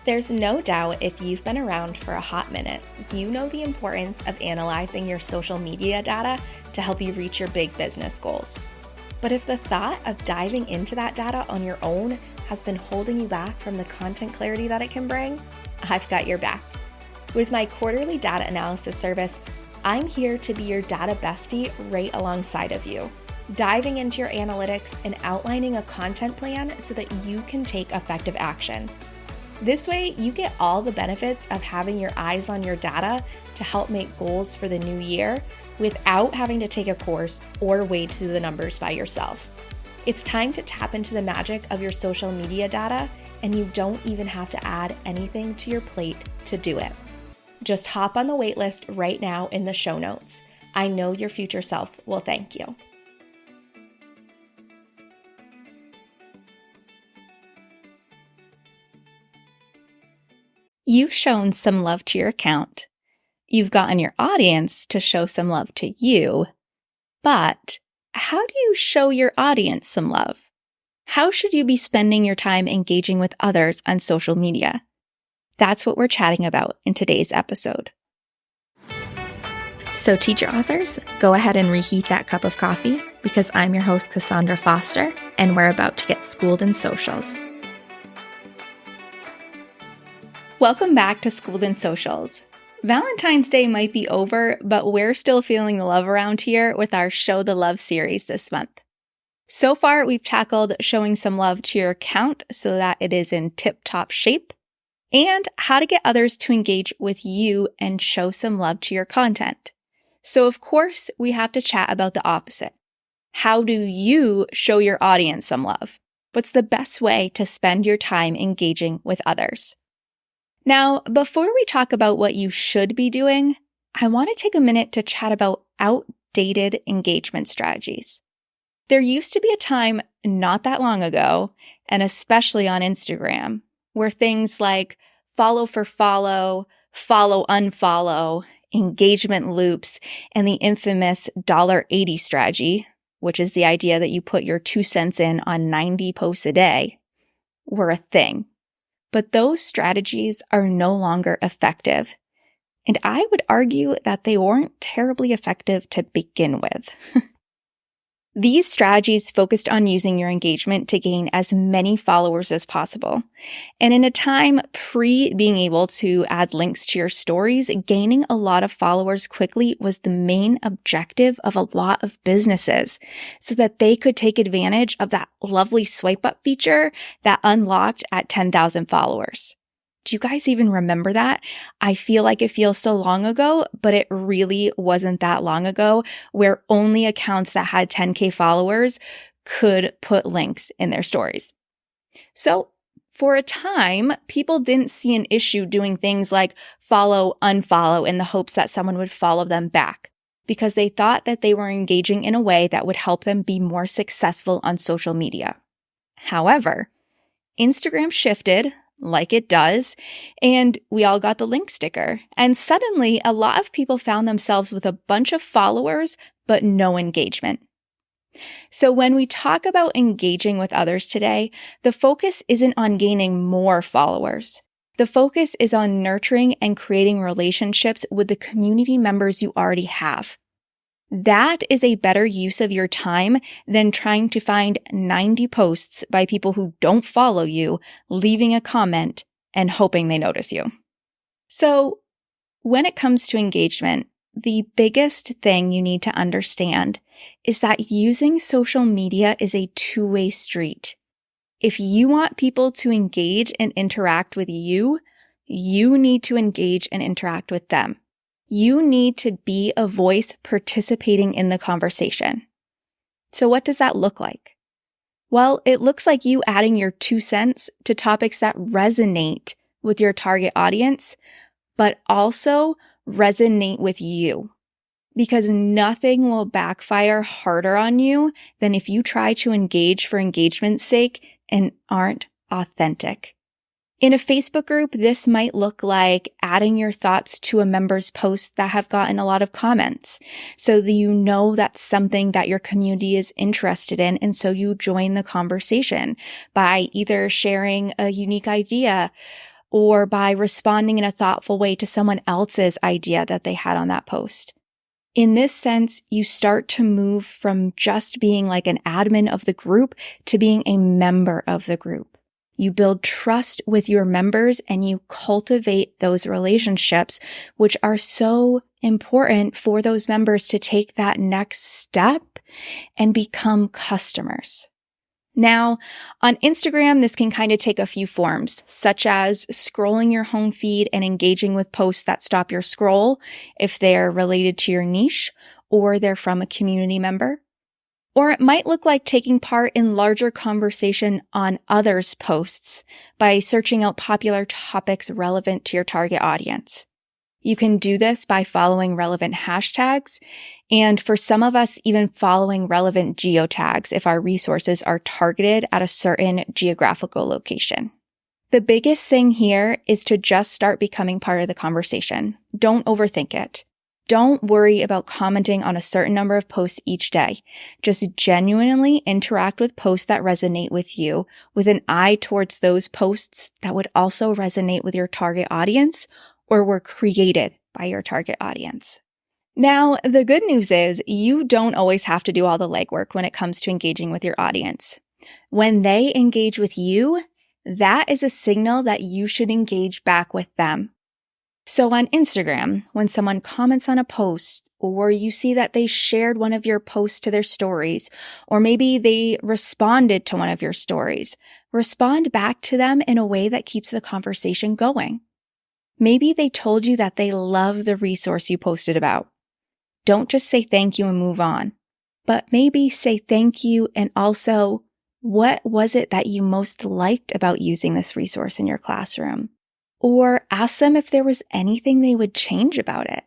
There's no doubt if you've been around for a hot minute, you know the importance of analyzing your social media data to help you reach your big business goals. But if the thought of diving into that data on your own has been holding you back from the content clarity that it can bring, I've got your back. With my quarterly data analysis service, I'm here to be your data bestie right alongside of you, diving into your analytics and outlining a content plan so that you can take effective action. This way, you get all the benefits of having your eyes on your data to help make goals for the new year without having to take a course or wade through the numbers by yourself. It's time to tap into the magic of your social media data, and you don't even have to add anything to your plate to do it. Just hop on the waitlist right now in the show notes. I know your future self will thank you. You've shown some love to your account. You've gotten your audience to show some love to you. But how do you show your audience some love? How should you be spending your time engaging with others on social media? That's what we're chatting about in today's episode. So teacher authors, go ahead and reheat that cup of coffee because I'm your host, Cassandra Foster, and we're about to get schooled in socials. Welcome back to Schooled in Socials. Valentine's Day might be over, but we're still feeling the love around here with our Show the Love series this month. So far, we've tackled showing some love to your account so that it is in tip-top shape, and how to get others to engage with you and show some love to your content. So of course, we have to chat about the opposite. How do you show your audience some love? What's the best way to spend your time engaging with others? Now, before we talk about what you should be doing, I want to take a minute to chat about outdated engagement strategies. There used to be a time not that long ago, and especially on Instagram, where things like follow for follow, follow unfollow, engagement loops, and the infamous $1.80 strategy, which is the idea that you put your 2 cents in on 90 posts a day, were a thing. But those strategies are no longer effective. And I would argue that they weren't terribly effective to begin with. These strategies focused on using your engagement to gain as many followers as possible. And in a time pre-being able to add links to your stories, gaining a lot of followers quickly was the main objective of a lot of businesses so that they could take advantage of that lovely swipe up feature that unlocked at 10,000 followers. Do you guys even remember that? I feel like it feels so long ago, but it really wasn't that long ago, where only accounts that had 10K followers could put links in their stories. So for a time, people didn't see an issue doing things like follow, unfollow in the hopes that someone would follow them back, because they thought that they were engaging in a way that would help them be more successful on social media. However, Instagram shifted, like it does, and we all got the link sticker. And suddenly, a lot of people found themselves with a bunch of followers, but no engagement. So when we talk about engaging with others today, the focus isn't on gaining more followers. The focus is on nurturing and creating relationships with the community members you already have. That is a better use of your time than trying to find 90 posts by people who don't follow you, leaving a comment, and hoping they notice you. So, when it comes to engagement, the biggest thing you need to understand is that using social media is a two-way street. If you want people to engage and interact with you, you need to engage and interact with them. You need to be a voice participating in the conversation. So what does that look like? Well, it looks like you adding your 2 cents to topics that resonate with your target audience, but also resonate with you. Because nothing will backfire harder on you than if you try to engage for engagement's sake and aren't authentic. In a Facebook group, this might look like adding your thoughts to a member's posts that have gotten a lot of comments, so that you know that's something that your community is interested in, and so you join the conversation by either sharing a unique idea or by responding in a thoughtful way to someone else's idea that they had on that post. In this sense, you start to move from just being like an admin of the group to being a member of the group. You build trust with your members and you cultivate those relationships, which are so important for those members to take that next step and become customers. Now, on Instagram, this can kind of take a few forms, such as scrolling your home feed and engaging with posts that stop your scroll if they're related to your niche or they're from a community member. Or it might look like taking part in larger conversation on others' posts by searching out popular topics relevant to your target audience. You can do this by following relevant hashtags, and for some of us, even following relevant geotags if our resources are targeted at a certain geographical location. The biggest thing here is to just start becoming part of the conversation. Don't overthink it. Don't worry about commenting on a certain number of posts each day. Just genuinely interact with posts that resonate with you, with an eye towards those posts that would also resonate with your target audience or were created by your target audience. Now, the good news is you don't always have to do all the legwork when it comes to engaging with your audience. When they engage with you, that is a signal that you should engage back with them. So on Instagram, when someone comments on a post, or you see that they shared one of your posts to their stories, or maybe they responded to one of your stories, respond back to them in a way that keeps the conversation going. Maybe they told you that they love the resource you posted about. Don't just say thank you and move on, but maybe say thank you and also, what was it that you most liked about using this resource in your classroom? Or ask them if there was anything they would change about it.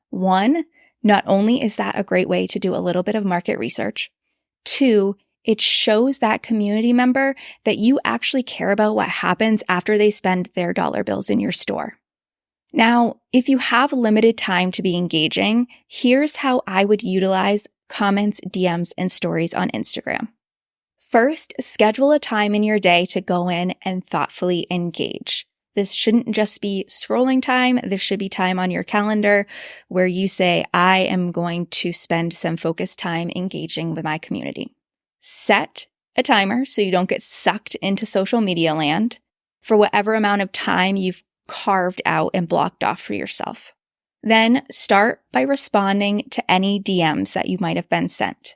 One, not only is that a great way to do a little bit of market research. Two, it shows that community member that you actually care about what happens after they spend their dollar bills in your store. Now, if you have limited time to be engaging, here's how I would utilize comments, DMs, and stories on Instagram. First, schedule a time in your day to go in and thoughtfully engage. This shouldn't just be scrolling time. There should be time on your calendar where you say, I am going to spend some focused time engaging with my community. Set a timer so you don't get sucked into social media land for whatever amount of time you've carved out and blocked off for yourself. Then start by responding to any DMs that you might have been sent.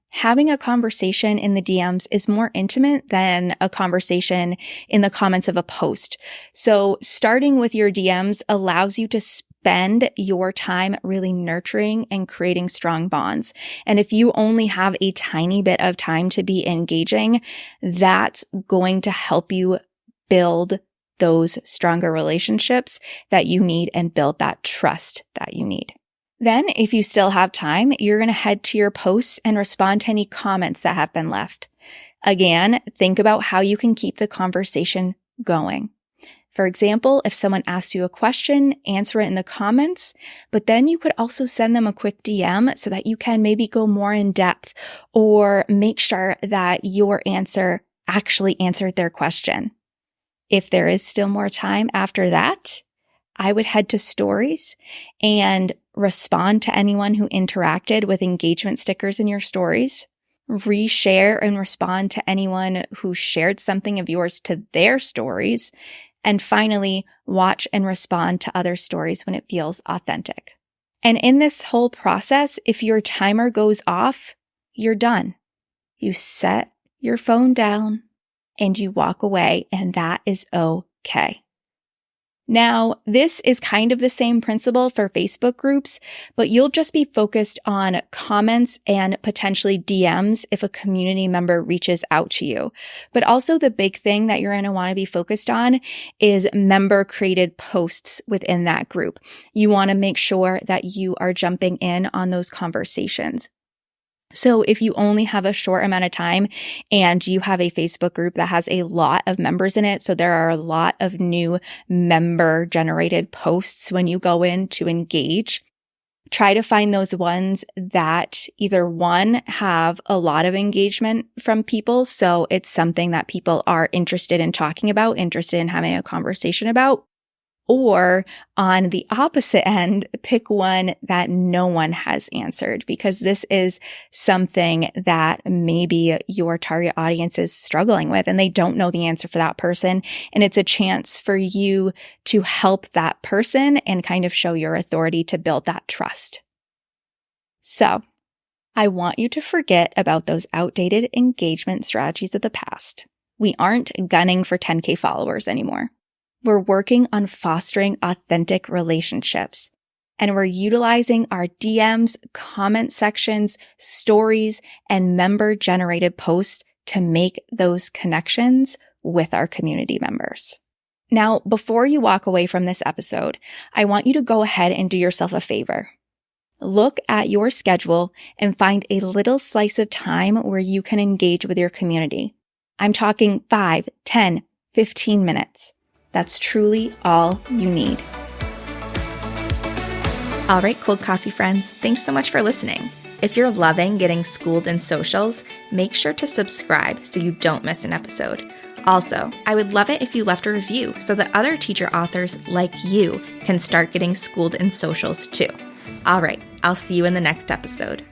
Having a conversation in the DMs is more intimate than a conversation in the comments of a post. So starting with your DMs allows you to spend your time really nurturing and creating strong bonds. And if you only have a tiny bit of time to be engaging, that's going to help you build those stronger relationships that you need and build that trust that you need. Then, if you still have time, you're going to head to your posts and respond to any comments that have been left. Again, think about how you can keep the conversation going. For example, if someone asks you a question, answer it in the comments, but then you could also send them a quick DM so that you can maybe go more in depth or make sure that your answer actually answered their question. If there is still more time after that, I would head to stories and respond to anyone who interacted with engagement stickers in your stories, reshare and respond to anyone who shared something of yours to their stories, and finally, watch and respond to other stories when it feels authentic. And in this whole process, if your timer goes off, you're done. You set your phone down and you walk away, and that is okay. Now, this is kind of the same principle for Facebook groups, but you'll just be focused on comments and potentially DMs if a community member reaches out to you. But also the big thing that you're going to want to be focused on is member created posts within that group. You want to make sure that you are jumping in on those conversations. So if you only have a short amount of time and you have a Facebook group that has a lot of members in it, so there are a lot of new member generated posts when you go in to engage, Try to find those ones that either one, have a lot of engagement from people, so it's something that people are interested in talking about, interested in having a conversation about, or on the opposite end, pick one that no one has answered, because this is something that maybe your target audience is struggling with and they don't know the answer for that person. And it's a chance for you to help that person and kind of show your authority to build that trust. So I want you to forget about those outdated engagement strategies of the past. We aren't gunning for 10K followers anymore. We're working on fostering authentic relationships, and we're utilizing our DMs, comment sections, stories, and member-generated posts to make those connections with our community members. Now, before you walk away from this episode, I want you to go ahead and do yourself a favor. Look at your schedule and find a little slice of time where you can engage with your community. I'm talking 5, 10, 15 minutes. That's truly all you need. All right, Cold Coffee friends, thanks so much for listening. If you're loving getting schooled in socials, make sure to subscribe so you don't miss an episode. Also, I would love it if you left a review so that other teacher authors like you can start getting schooled in socials too. All right, I'll see you in the next episode.